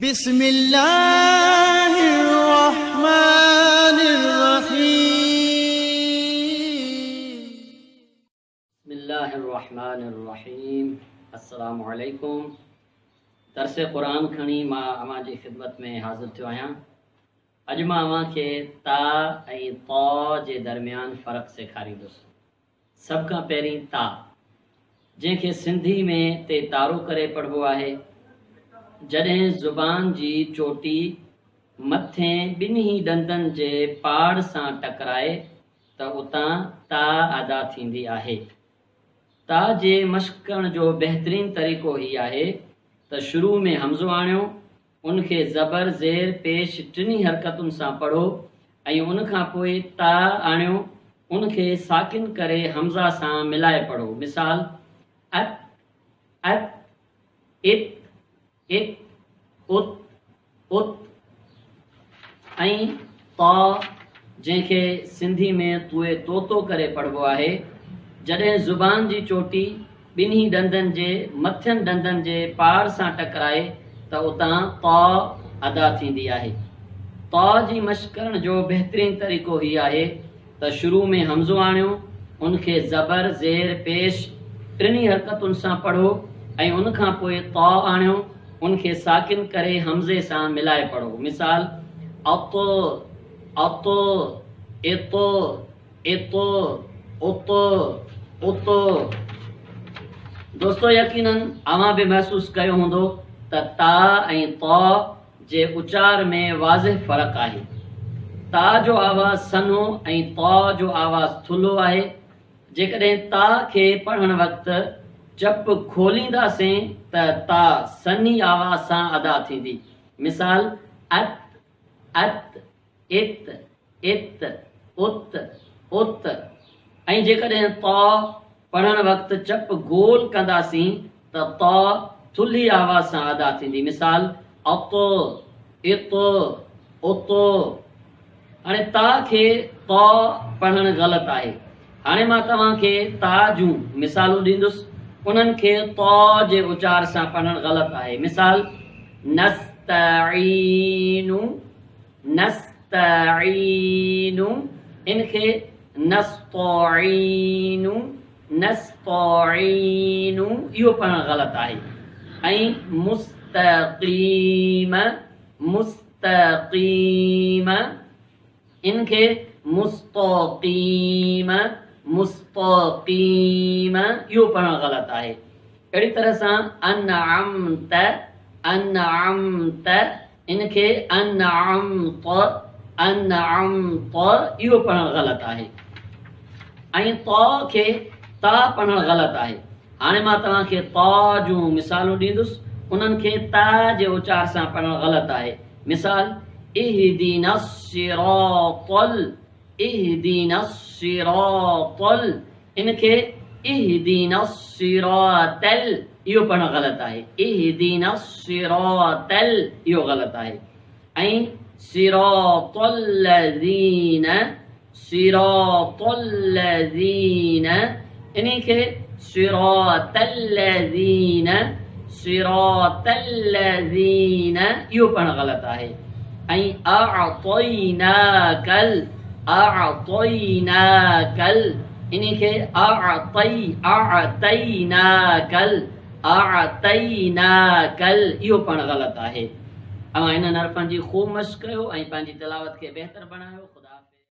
बिस्मिल्लाहिर्रहमानिर्रहीम। अस्सलामु अलैकुम। दर्स क़ुरान खणी मां अवां जी ख़िदमत में हाज़िर थियो आहियां। अॼु मां अवां खे ता ऐं तौ जे दरमियान फ़र्क़ु सेखारींदुसि। सभ खां पहिरीं ता, जंहिंखे सिंधी में ते तारो करे पढ़िबो आहे। जॾहिं ज़ुबान जी चोटी मथे ॿिन्ही ॾंदनि जे पाड़ सां टकराए त उतां ता अदा थींदी आहे। ता जे मश्क़ करण जो बहितरीन तरीक़ो ही आहे त शुरू में हमज़ो आणियो, उनखे ज़बर ज़ेर पेश टिनी हरकतुनि सां पढ़ो ऐं उनखां पोइ ता आणियो, उनखे साकिन करे हमज़ा सां मिलाए पढ़ो। मिसाल अत, अत, इत, इत, उत, उत। ऐं तौ, जंहिंखे सिंधी में तुए तोतो करे पढ़िबो आहे। जॾहिं ज़ुबान जी चोटी ॿिन्ही ॾंदनि जे मथियनि ॾंदनि जे पाड़ सां टकराए त उतां तौ अदा थींदी आहे। तौ जी मश्क़ करण जो बहितरीन तरीक़ो ही आहे त शुरू में हमज़ो आणियो, उनखे ज़बर ज़ेर पेश टिनी हरकतुनि सां पढ़ो ऐं उनखां पोइ तौ आणियो, उनखे साकिन करे हमज़े सां मिलाए पढ़ो। मिसाल अतो, अतो, एतो, एतो, उतो, उतो। दोस्तो, यकीनन अवां भी महसूस कयो हूंदो त ता ऐं तौ जे उचार में वाज़िह फ़र्क़ु आहे। ता जो आवाज़ सन्हो ऐं तौ जो आवाज़ थुल्हो आहे। जेकॾहिं ता खे पढ़ण वक़्तु चप खोलींदासीं त ता सन्ही आवाज़ सां अदा थींदी। मिसाल अत, अत, इत, इत, उत, उत। ऐं जेकॾहिं तौ पढ़ण वक़्तु चप गोल कंदासीं त तौ थुल्ही आवाज़ सां अदा थींदी। मिसाल अतो, इतो, उतो। हाणे ता खे तौ पढ़णु ग़लति आहे। हाणे मां तव्हांखे ता जूं मिसालूं ॾींदुसि, उन्हनि खे तौ जे उचार सां पढ़णु ग़लति आहे। मिसाल नस्तईनु, नस्तईनु। इनखे नस्तईनु, नस्तईनु इहो पढ़णु ग़लति आहे। ऐं मुस्तक़ीम, मुस्तक़ीम। इनखे मुस्तक़ीम, मुस्तक़ीम इहो पढ़णु ग़लति आहे। अहिड़ी तरह सां अनअमत, अनअमत। इनखे अनअमत, अनअमत इहो पढ़णु ग़लति आहे। ऐं तौ खे ता पढ़णु ग़लति आहे। हाणे मां तव्हांखे तौ जूं मिसालूं ॾींदुसि, उन्हनि खे ता जे उचार सां पढ़णु ग़लति आहे। मिसाल इहदिनस सिरातल, इहदिनस सिरातल। इनखे इहदिनस सिरातल इहो पढ़णु ग़लति आहे। इहदिनस सिरातल इहो ग़लति आहे। ऐं सिरातल लज़ीन, सिरातल लज़ीन। इनखे सिरातल लज़ीन, सिरातल लज़ीन इहो पढ़णु ग़लति आहे। ऐं अअतैनाकल, अअतैनाकल। इनखे अअतैनाकल, अअतैनाकल इहो पढ़णु ग़लति आहे। अवां इन्हनि हरफ़नि जी ख़ूब मश्क़ कयो ऐं पंहिंजी तिलावत खे बहितर बणायो।